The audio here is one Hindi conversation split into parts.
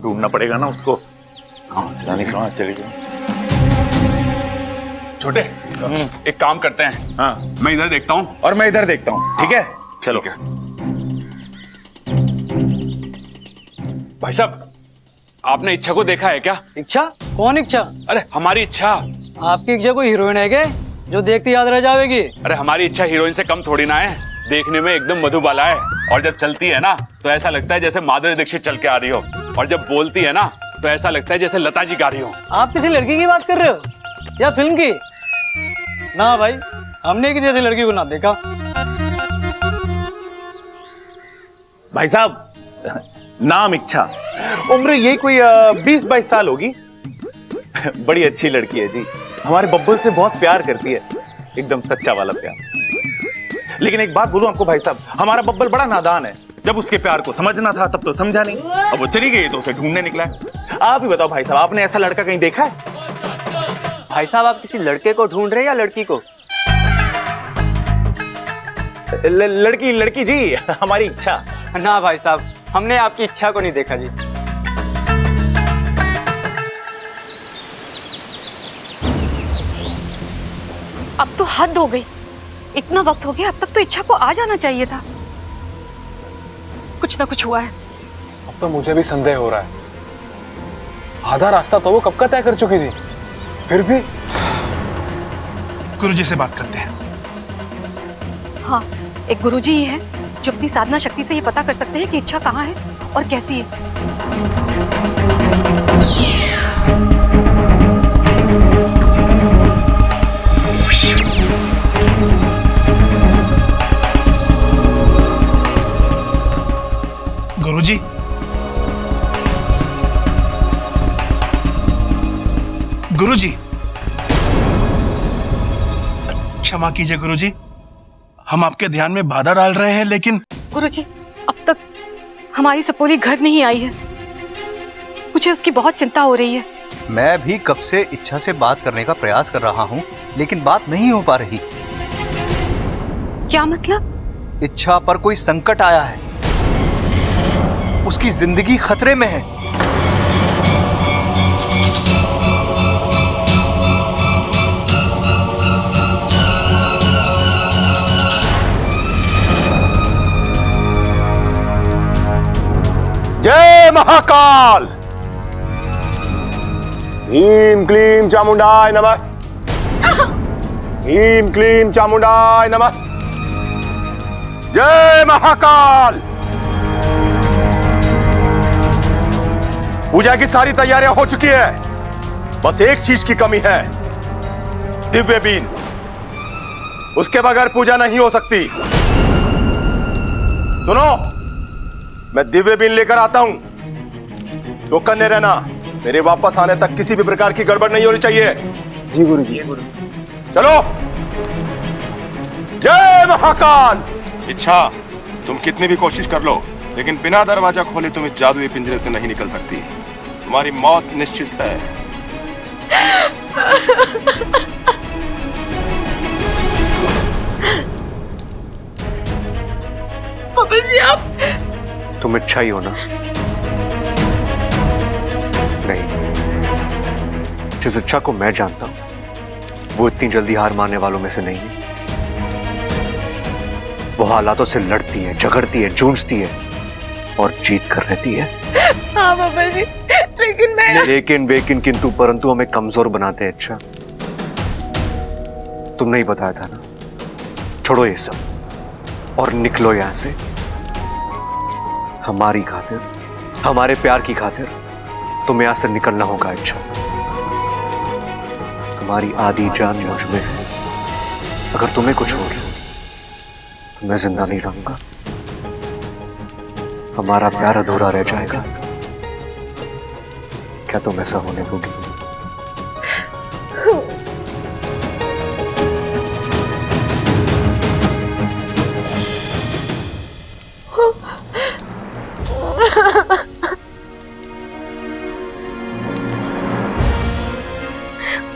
ढूंढना पड़ेगा ना उसको। जाने कहाँ चली गई। छोटे, एक काम करते हैं। हाँ, मैं इधर देखता हूँ और मैं इधर देखता हूँ। ठीक है, चलो। ठीक है। भाई साहब, आपने इच्छा को देखा है क्या? इच्छा? कौन इच्छा? अरे हमारी इच्छा। आपकी इच्छा कोई हीरोइन है क्या जो देखती याद रह जाएगी? अरे हमारी इच्छा हीरोइन से कम थोड़ी ना है, देखने में एकदम मधुबाला है। और जब चलती है ना तो ऐसा लगता है जैसे माधुरी दीक्षित चल के आ रही हो, और जब बोलती है ना तो ऐसा लगता है जैसे लता जी गा रही हो। आप किसी लड़की की बात कर रहे हो या फिल्म की? ना भाई, हमने किसी ऐसी लड़की को ना देखा। भाई साहब, नाम इच्छा, उम्र यही कोई 20-22 साल होगी। बड़ी अच्छी लड़की है जी, हमारे बब्बल से बहुत प्यार करती है, एकदम सच्चा वाला प्यार। लेकिन एक बात बोलूं आपको भाई साहब, हमारा बब्बल बड़ा नादान है। जब उसके प्यार को समझना था तब तो समझा नहीं, अब वो चली गई तो उसे ढूंढने निकला है। आप ही बताओ भाई साहब, आपने ऐसा लड़का कहीं देखा है? भाई साहब, आप किसी लड़के को ढूंढ रहे हैं या लड़की को? लड़की जी, हमारी इच्छा। ना भाई साहब, हमने आपकी इच्छा को नहीं देखा जी। अब तो हद हो गई, इतना वक्त हो गया, अब तक तो इच्छा को आ जाना चाहिए था। कुछ ना कुछ हुआ है। अब तो मुझे भी संदेह हो रहा है। आधा रास्ता तो वो कब का तय कर चुकी थी, फिर भी। गुरुजी से बात करते हैं। हाँ, एक गुरुजी ही है जो अपनी साधना शक्ति से ये पता कर सकते हैं कि इच्छा कहाँ है और कैसी है। गुरुजी, गुरुजी, क्षमा कीजिए गुरुजी, हम आपके ध्यान में बाधा डाल रहे हैं, लेकिन गुरुजी, अब तक हमारी सपोली घर नहीं आई है। मुझे उसकी बहुत चिंता हो रही है। मैं भी कब से इच्छा से बात करने का प्रयास कर रहा हूँ, लेकिन बात नहीं हो पा रही। क्या मतलब? इच्छा पर कोई संकट आया है, उसकी जिंदगी खतरे में है। जय महाकाल, ह्रीं क्लीं चामुंडाय नमः, ह्रीं क्लीं चामुंडाय नमः। जय महाकाल। पूजा की सारी तैयारियां हो चुकी है, बस एक चीज की कमी है, दिव्य बीन। उसके बगैर पूजा नहीं हो सकती। सुनो, मैं दिव्य बीन लेकर आता हूं, तो कन्ने रहना। मेरे वापस आने तक किसी भी प्रकार की गड़बड़ नहीं होनी चाहिए। जी गुरुजी। चलो। जय महाकाल। इच्छा, तुम कितनी भी कोशिश कर लो, लेकिन बिना दरवाजा खोले तुम इस जादुई पिंजरे से नहीं निकल सकती। तुम्हारी मौत निश्चित है। बाबा जी, आप तुम इच्छा ही हो ना? नहीं, जिस इच्छा को मैं जानता हूं वो इतनी जल्दी हार मानने वालों में से नहीं है। वो हालातों से लड़ती है, झगड़ती है, जूझती है और जीत कर रहती है। हाँ बाबा जी, लेकिन लेकिन किंतु परंतु हमें कमजोर बनाते हैं। इच्छा, तुमने ही बताया था ना, छोड़ो ये सब और निकलो यहां से। हमारी खातिर, हमारे प्यार की खातिर तुम्हें यहां से निकलना होगा। इच्छा, तुम्हारी आधी जान मुझ में है। अगर तुम्हें कुछ हो तो मैं जिंदा नहीं रहूंगा, हमारा प्यार अधूरा रह जाएगा। क्या तुम ऐसा होने दोगी?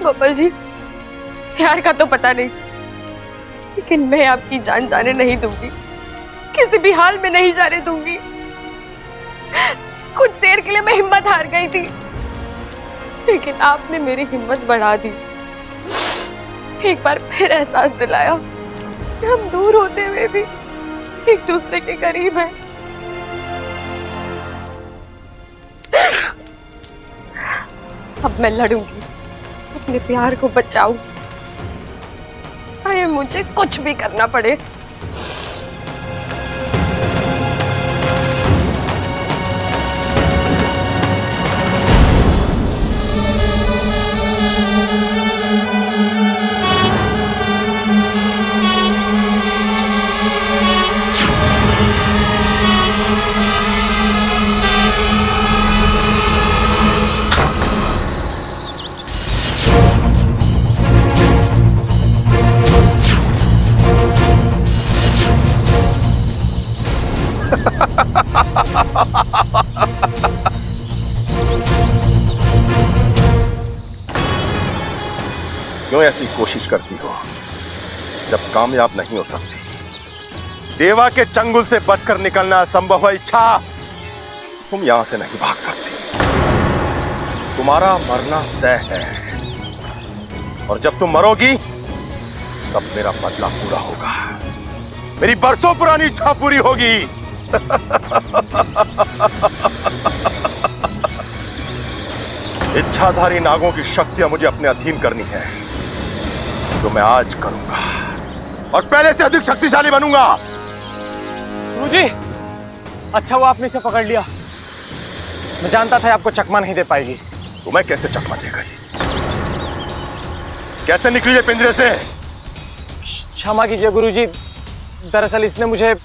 पापा जी, प्यार का तो पता नहीं, लेकिन मैं आपकी जान जाने नहीं दूंगी, किसी भी हाल में नहीं जाने दूंगी। कुछ देर के लिए मैं हिम्मत हार गई थी, लेकिन आपने मेरी हिम्मत बढ़ा दी। एक बार फिर एहसास दिलाया कि हम दूर होते हुए भी एक दूसरे के करीब हैं। अब मैं लड़ूंगी, अपने प्यार को बचाऊंगी, चाहे मुझे कुछ भी करना पड़े। क्यों ऐसी कोशिश करती हो जब कामयाब नहीं हो सकती? देवा के चंगुल से बचकर निकलना असंभव है। इच्छा, तुम यहां से नहीं भाग सकती। तुम्हारा मरना तय है, और जब तुम मरोगी तब मेरा बदला पूरा होगा, मेरी बरसों पुरानी इच्छा पूरी होगी। इच्छाधारी नागों की शक्तियां मुझे अपने अधीन करनी है, जो मैं आज करूंगा, और पहले से अधिक शक्तिशाली बनूंगा। गुरुजी, अच्छा हुआ आपने इसे पकड़ लिया। मैं जानता था आपको चकमा नहीं दे पाएगी। तुम्हें कैसे चकमा दे गई? कैसे निकली ये पिंजरे से? क्षमा कीजिए गुरुजी, दरअसल इसने मुझे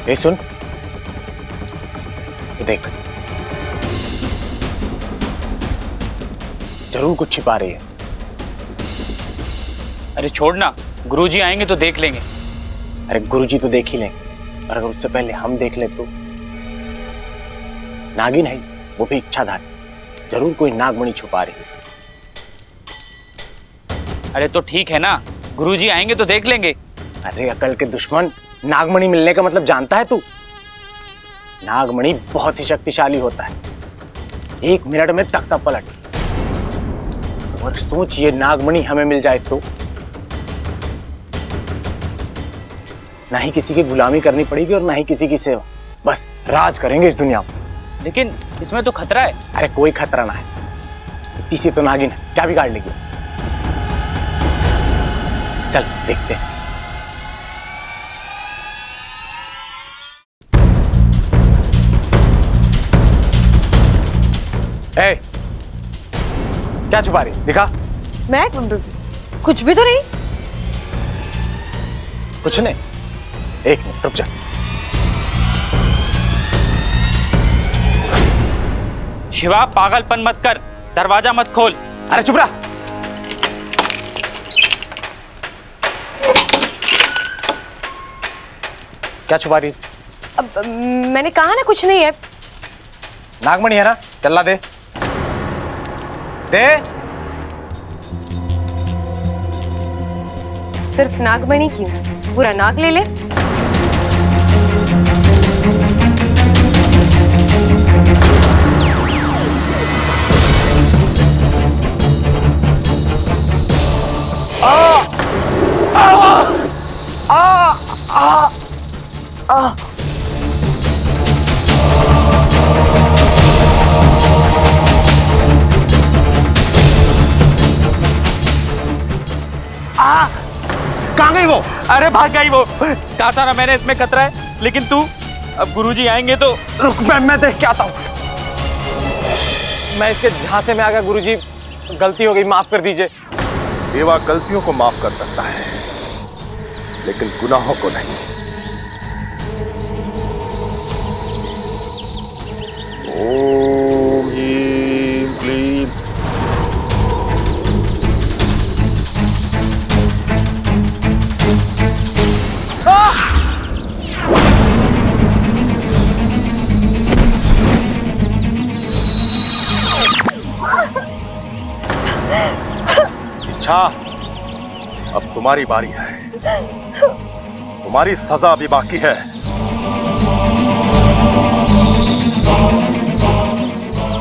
ए सुन, देख, जरूर कुछ छिपा रही है। अरे छोड़ना, गुरुजी आएंगे तो देख लेंगे। अरे गुरुजी तो देख ही लेंगे, और अगर उससे पहले हम देख ले तो? नागिन है वो भी इच्छाधारी, जरूर कोई नागमणि छुपा रही है। अरे तो ठीक है ना, गुरुजी आएंगे तो देख लेंगे। अरे अकल के दुश्मन, नागमणि मिलने का मतलब जानता है तू? नागमणि बहुत ही शक्तिशाली होता है, 1 मिनट में तख्ता पलट। और सोच, ये नागमणि हमें मिल जाए तो ना ही किसी की गुलामी करनी पड़ेगी और ना ही किसी की सेवा, बस राज करेंगे इस दुनिया में। लेकिन इसमें तो खतरा है। अरे कोई खतरा ना है, इतनी सी तो नागिन है, क्या बिगाड़ लेगी? चल देखते हैं। ए, क्या छुपा रही? दिखा। मैं कुछ भी तो नहीं। कुछ नहीं? 1 मिनट रुक जा। शिवा, पागलपन मत कर, दरवाजा मत खोल। अरे चुप रहा। क्या छुपा रही? अब मैंने कहा ना कुछ नहीं है। नागमणि है ना, चल्ला दे दे। सिर्फ नागमणि क्यों, पूरा नाग ले ले। कहाँ गई वो? अरे भाग गई वो। कहा था ना मैंने, इसमें खतरा है। लेकिन तू, अब गुरुजी आएंगे तो। रुक, मैं देख के आता हूँ। मैं इसके झांसे में आ गया गुरुजी, गलती हो गई, माफ कर दीजिए। देवा गलतियों को माफ कर सकता है, लेकिन गुनाहों को नहीं। ओम ह्रीं क्लीं। तुम्हारी बारी है। तुम्हारी सजा अभी बाकी है।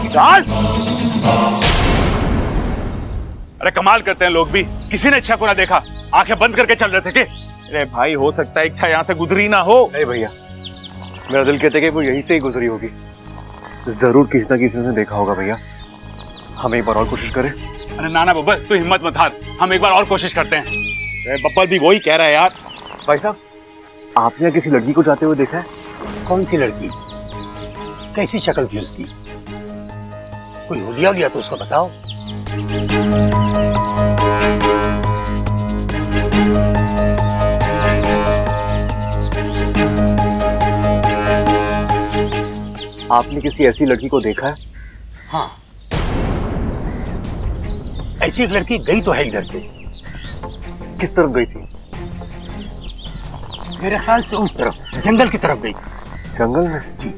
चल। अरे कमाल करते हैं लोग भी, किसी ने इच्छा को ना देखा, आंखें बंद करके चल रहे थे कि? अरे भाई, हो सकता है इच्छा यहाँ से गुजरी ना हो। नहीं भैया, मेरा दिल कहता है कि वो यहीं से ही गुजरी होगी। जरूर किसी ना किसी ने देखा होगा भैया। हम एक बार और कोशिश करें? अरे नाना बब्बर, तू हिम्मत मत हार, हम एक बार और कोशिश करते हैं। अरे बब्बर भी वही कह रहा है यार। भाई साहब, आपने किसी लड़की को जाते हुए देखा है? कौन सी लड़की? कैसी शक्ल थी उसकी? कोई हुलिया उलिया तो उसको बताओ। आपने किसी ऐसी लड़की को देखा है? हाँ, ऐसी एक लड़की गई तो है इधर से। किस तरफ गई थी? मेरे ख्याल से उस तरफ, जंगल की तरफ गई। जंगल में? जी।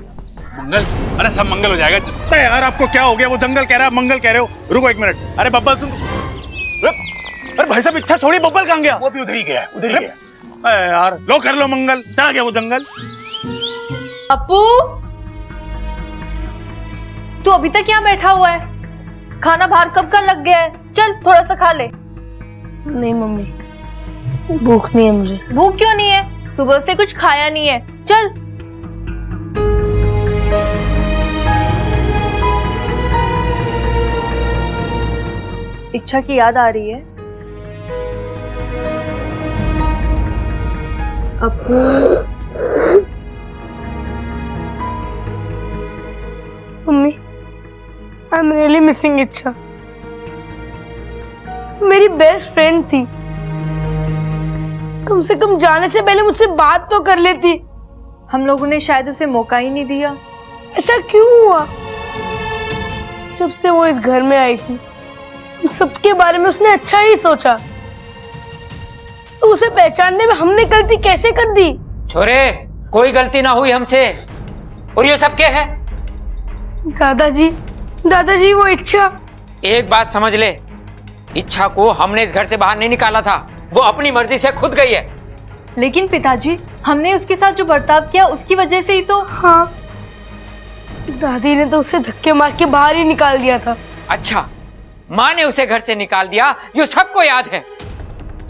मंगल? अरे सब मंगल हो जाएगा। अरे यार, आपको क्या हो गया? वो जंगल कह रहा है, मंगल कह रहे हो। रुको एक मिनट। अरे बब्बल तुम, अरे भाई साहब, इच्छा थोड़ी बब्बल कहाँ गया? वो भी उधर ही गया, उधर ही गया। अरे यार, लो कर लो मंगल। कहाँ गया वो जंगल? अपू, तू अभी तक यहाँ बैठा हुआ है? खाना बाहर कब का लग गया है? चल थोड़ा सा खा ले। नहीं मम्मी, भूख नहीं है मुझे। भूख क्यों नहीं है? सुबह से कुछ खाया नहीं है। चल। इच्छा की याद आ रही है? Apu, mummy, I am really missing इच्छा। मेरी बेस्ट फ्रेंड थी। कम से कम जाने से पहले मुझसे बात तो कर लेती। हम लोगों ने शायद उसे मौका ही नहीं दिया। ऐसा क्यों हुआ? जब से वो इस घर में आई थी, सबके बारे में उसने अच्छा ही सोचा। तो उसे पहचानने में हमने गलती कैसे कर दी? छोरे, कोई गलती ना हुई हमसे। और ये सब क्या है? दादाजी, दादाजी, वो इच्छा। एक बात समझ ले, इच्छा को हमने इस घर से बाहर नहीं निकाला था, वो अपनी मर्जी से खुद गई है। लेकिन पिताजी, हमने उसके साथ जो बर्ताव किया उसकी वजह से ही तो। हाँ, दादी ने तो उसे धक्के मार के बाहर ही निकाल दिया था। अच्छा, माँ ने उसे घर से निकाल दिया, ये सबको याद है।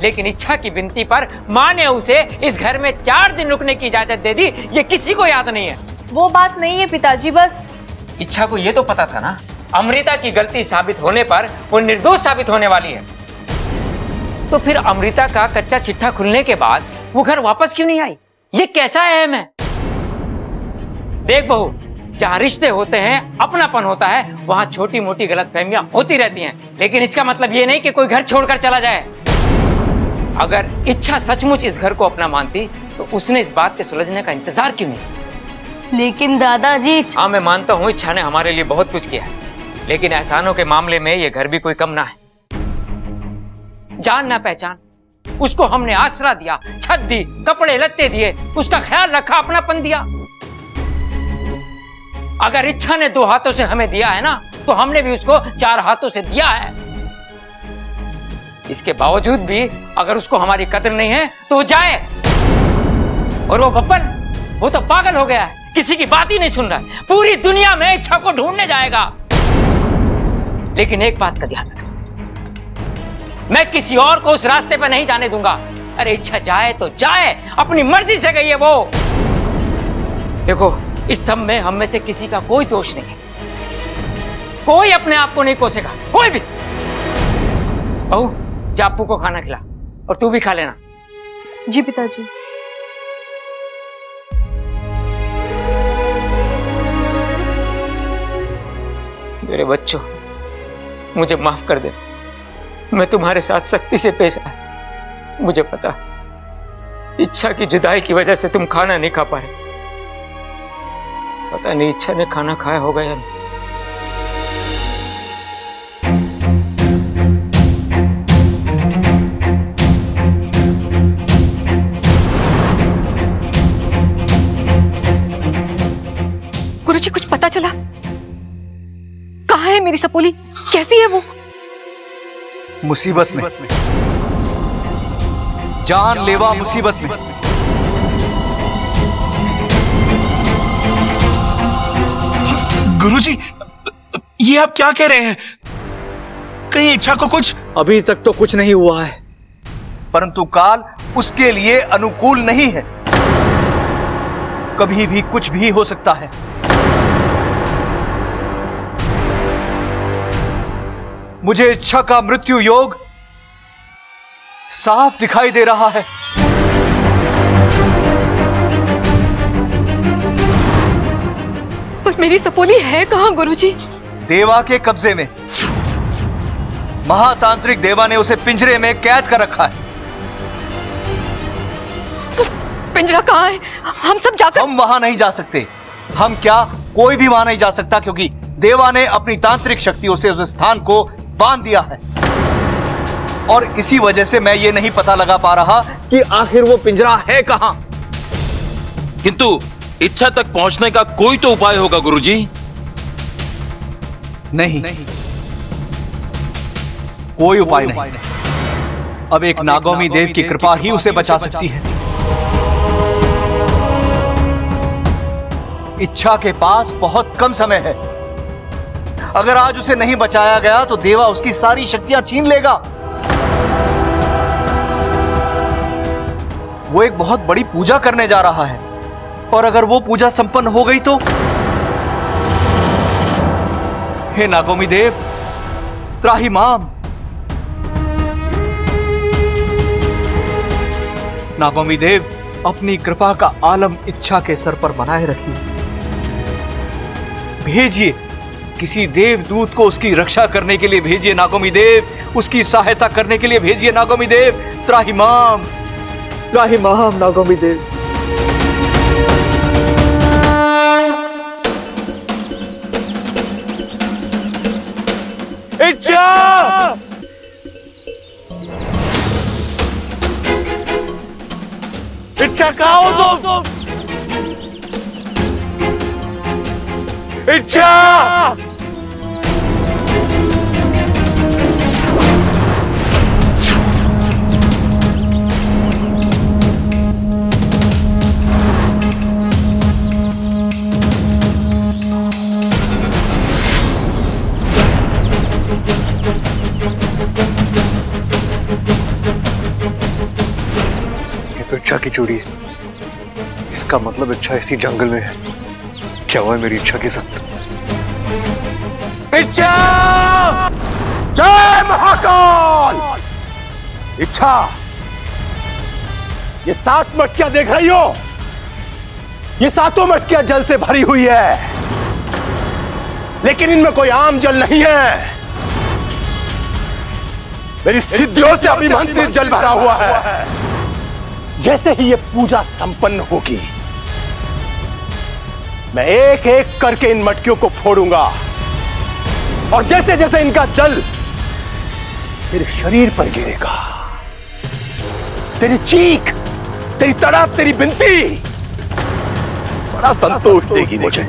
लेकिन इच्छा की विनती पर माँ ने उसे इस घर में 4 दिन रुकने की इजाजत दे दी, ये किसी को याद नहीं है। वो बात नहीं है पिताजी, बस इच्छा को ये तो पता था ना, अमृता की गलती साबित होने पर वो निर्दोष साबित होने वाली है। तो फिर अमृता का कच्चा चिट्ठा खुलने के बाद वो घर वापस क्यों नहीं आई? ये कैसा अहम है? देख बहू, जहां रिश्ते होते हैं, अपनापन होता है, वहां छोटी मोटी गलतफहमियां होती रहती हैं। लेकिन इसका मतलब ये नहीं कि कोई घर छोड़कर चला जाए। अगर इच्छा सचमुच इस घर को अपना मानती तो उसने इस बात के सुलझने का इंतजार क्यों नहीं? लेकिन दादाजी। हाँ, मैं मानता हूँ इच्छा ने हमारे लिए बहुत कुछ किया है, लेकिन एहसानों के मामले में ये घर भी कोई कम ना है। जान ना पहचान, उसको हमने आसरा दिया, छत दी, कपड़े लत्ते दिए, उसका ख्याल रखा, अपनापन दिया। अगर इच्छा ने 2 हाथों से हमें दिया है ना, तो हमने भी उसको 4 हाथों से दिया है। इसके बावजूद भी अगर उसको हमारी कदर नहीं है तो वो जाए। और वो बब्बन, वो तो पागल हो गया है, किसी की बात ही नहीं सुन रहा है, पूरी दुनिया में इच्छा को ढूंढने जाएगा। लेकिन एक बात का ध्यान रखना, मैं किसी और को उस रास्ते पर नहीं जाने दूंगा। अरे इच्छा जाए तो जाए, अपनी मर्जी से गई है वो। देखो, इस सब में हम में से किसी का कोई दोष नहीं है, कोई अपने आप को नहीं कोसेगा, कोई भी। बहू, जा अप्पू को खाना खिला, और तू भी खा लेना। जी पिताजी। मेरे बच्चों, मुझे माफ कर दे, मैं तुम्हारे साथ सख्ती से पेश आया। मुझे पता, इच्छा की जुदाई की वजह से तुम खाना नहीं खा पा रहे। पता नहीं इच्छा ने खाना खाया होगा या नहीं। गुरुजी, कुछ पता चला? कहाँ है मेरी सपोली? कैसी है वो? मुसीबत में। जानलेवा मुसीबत में। गुरुजी, ये आप क्या कह रहे हैं? कहीं इच्छा को कुछ? अभी तक तो कुछ नहीं हुआ है, परंतु काल उसके लिए अनुकूल नहीं है। कभी भी कुछ भी हो सकता है। मुझे इच्छा का मृत्यु योग साफ दिखाई दे रहा है। पर मेरी सपोली है कहाँ गुरुजी? देवा के कब्जे में। महातांत्रिक देवा ने उसे पिंजरे में कैद कर रखा है। पिंजरा कहाँ है? हम सब जाकर। हम वहां नहीं जा सकते। हम क्या, कोई भी वहां नहीं जा सकता, क्योंकि देवा ने अपनी तांत्रिक शक्तियों से उस स्थान को बांध दिया है। और इसी वजह से मैं ये नहीं पता लगा पा रहा कि आखिर वो पिंजरा है कहां। किंतु इच्छा तक पहुंचने का कोई तो उपाय होगा गुरुजी। नहीं, कोई उपाय नहीं। अब एक नागौमी देव की कृपा ही उसे बचा सकती है। इच्छा के पास बहुत कम समय है। अगर आज उसे नहीं बचाया गया तो देवा उसकी सारी शक्तियां छीन लेगा। वो एक बहुत बड़ी पूजा करने जा रहा है, और अगर वो पूजा संपन्न हो गई तो हे नागौमी देव, त्राहिमाम। नागौमी देव, अपनी कृपा का आलम इच्छा के सर पर बनाए रखिए। भेजिए किसी देवदूत को उसकी रक्षा करने के लिए भेजिए नागौमी देव, उसकी सहायता करने के लिए भेजिए नागौमी देव। त्राहिमाम, त्राहिमाम नागौमी देव। इच्छा! इच्छा कहाँ हो तुम? इच्छा! तो इच्छा की चूड़ी है। इसका मतलब इच्छा इसी जंगल में है। क्या हुआ है मेरी इच्छा के साथ? इच्छा! जय महाकाल! इच्छा, ये 7 मटकियां देख रही हो? ये 7 मटकियां जल से भरी हुई है, लेकिन इनमें कोई आम जल नहीं है। मेरी सिद्धियों से अभिमंत्रित जल भरा हुआ है। जैसे ही ये पूजा संपन्न होगी, मैं एक एक करके इन मटकियों को फोड़ूंगा, और जैसे जैसे इनका जल तेरे शरीर पर गिरेगा, तेरी चीख, तेरी तड़प, तेरी विनती बड़ा संतोष देगी मुझे।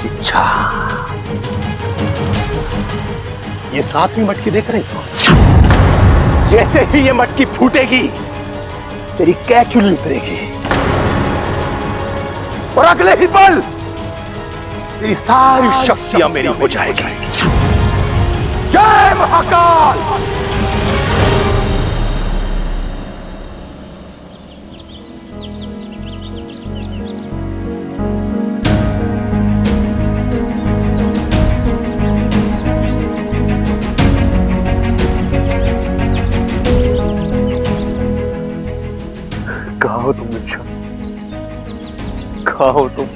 इच्छा, ये 7वीं मटकी देख रही हो? जैसे ही ये मटकी फूटेगी, तेरी कैचुली उतरेगी, और अगले ही पल तेरी सारी शक्तियां मेरी हो जाएगी। जय महाकाल! कहाँ हो तुम इच्छा? कहाँ हो तुम?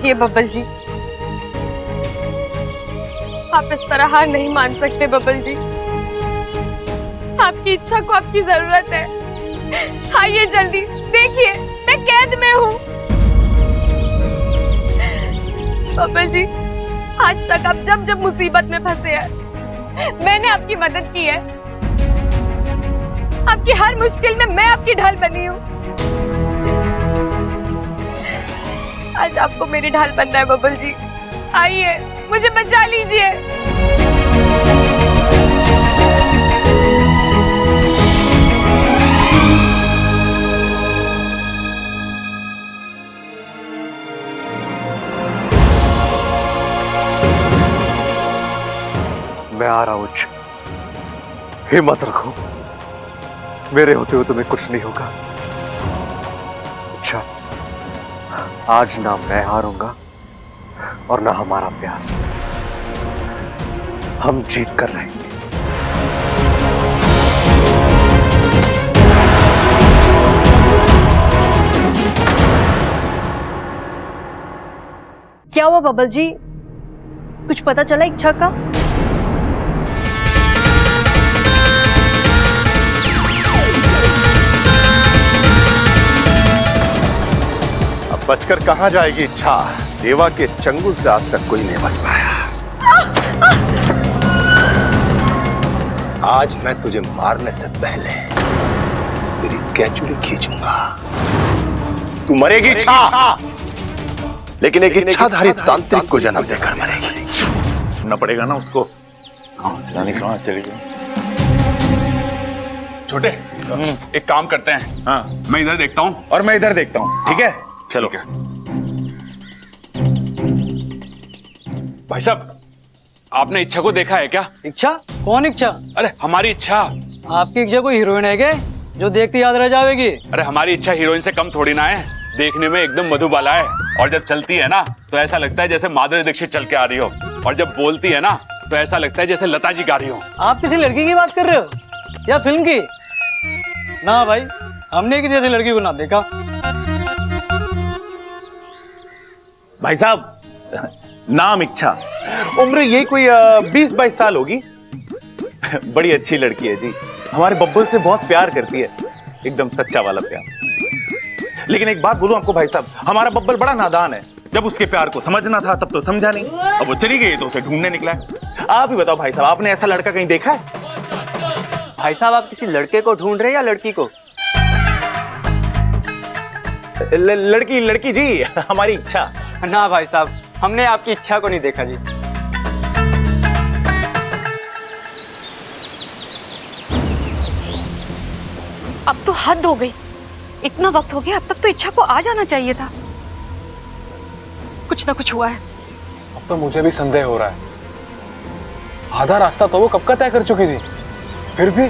ये बब्बल जी, आप इस तरह हार नहीं मान सकते बब्बल जी। आपकी इच्छा को आपकी जरूरत है। आइए जल्दी, देखिए मैं कैद में हूँ। बब्बल जी, आज तक आप जब जब मुसीबत में फंसे हैं, मैंने आपकी मदद की है। आपकी हर मुश्किल में मैं आपकी ढाल बनी हूँ। आज आपको मेरी ढाल बनना है बब्बल जी। आइए, मुझे बचा लीजिए। मैं आ रहा हूं। हिम्मत रखो, मेरे होते हुए तुम्हें कुछ नहीं होगा। अच्छा, आज ना मैं हारूंगा और ना हमारा प्यार, हम जीत कर रहेंगे। क्या हुआ बबल जी, कुछ पता चला इच्छा का? बचकर कहां जाएगी इच्छा? देवा के चंगुल से आज तक कोई नहीं बच पाया। आज मैं तुझे मारने से पहले तेरी कैंचुली खींचूंगा। तू मरेगी इच्छा, लेकिन एक इच्छाधारी तांत्रिक को जन्म देकर मरेगी। सुनना पड़ेगा ना उसको। जाने कहां चली गई। छोटे, एक काम करते हैं। हाँ, मैं इधर देखता हूँ और मैं इधर देखता हूँ। ठीक है, चलो। भाई साहब, आपने इच्छा को देखा है क्या? इच्छा? कौन इच्छा? अरे हमारी इच्छा। आपकी इच्छा कोई हीरोइन है क्या जो देखते याद रह जाएगी? अरे हमारी इच्छा हीरोइन से कम थोड़ी ना है, देखने में एकदम मधुबाला है। और जब चलती है ना तो ऐसा लगता है जैसे माधुरी दीक्षित चल के आ रही हो, और जब बोलती है ना तो ऐसा लगता है जैसे लता जी गा रही हो। आप किसी लड़की की बात कर रहे हो या फिल्म की? ना भाई, हमने किसी ऐसी लड़की को ना देखा। भाई साहब, नाम इच्छा, उम्र ये कोई 20-22 साल होगी। बड़ी अच्छी लड़की है जी, हमारे बब्बल से बहुत प्यार करती है, एकदम सच्चा वाला प्यार। लेकिन एक बात बोलूं आपको भाई साहब, हमारा बब्बल बड़ा नादान है। जब उसके प्यार को समझना था तब तो समझा नहीं, अब वो चली गई तो उसे ढूंढने निकला है। आप ही बताओ भाई साहब, आपने ऐसा लड़का कहीं देखा है? भाई साहब, आप किसी लड़के को ढूंढ रहे हैं या लड़की को? लड़की जी, हमारी इच्छा। ना भाई साहब, हमने आपकी इच्छा को नहीं देखा जी। अब तो हद हो गई, इतना वक्त हो गया, अब तक तो इच्छा को आ जाना चाहिए था। कुछ ना कुछ हुआ है। अब तो मुझे भी संदेह हो रहा है। आधा रास्ता तो वो कब का तय कर चुकी थी, फिर भी।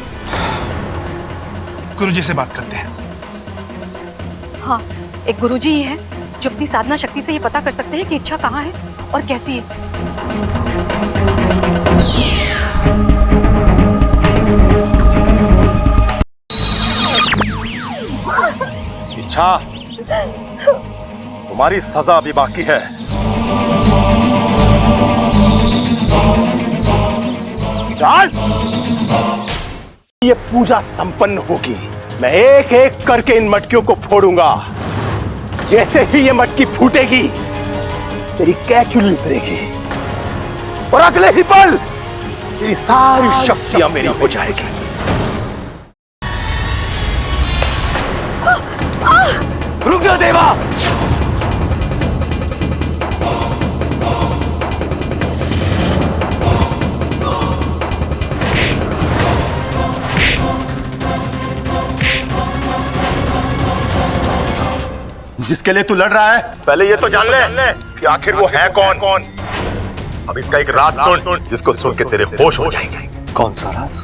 गुरुजी से बात करते हैं। हाँ, एक गुरुजी ही है जो अपनी साधना शक्ति से ये पता कर सकते हैं कि इच्छा कहाँ है और कैसी है। इच्छा, तुम्हारी सजा अभी बाकी है। चल, ये पूजा संपन्न होगी। मैं एक एक करके इन मटकियों को फोड़ूंगा। जैसे ही ये मटकी फूटेगी, तेरी कैचुली उतरेगी और अगले ही पल तेरी सारी शक्तियां मेरी हो जाएगी। रुक जा देवा। जिसके लिए तू लड़ रहा है, पहले ये तो जान ले कि आखिर वो है कौन। अब इसका एक राज सुन, जिसको सुन के तेरे होश हो जाएंगे। कौन सा राज?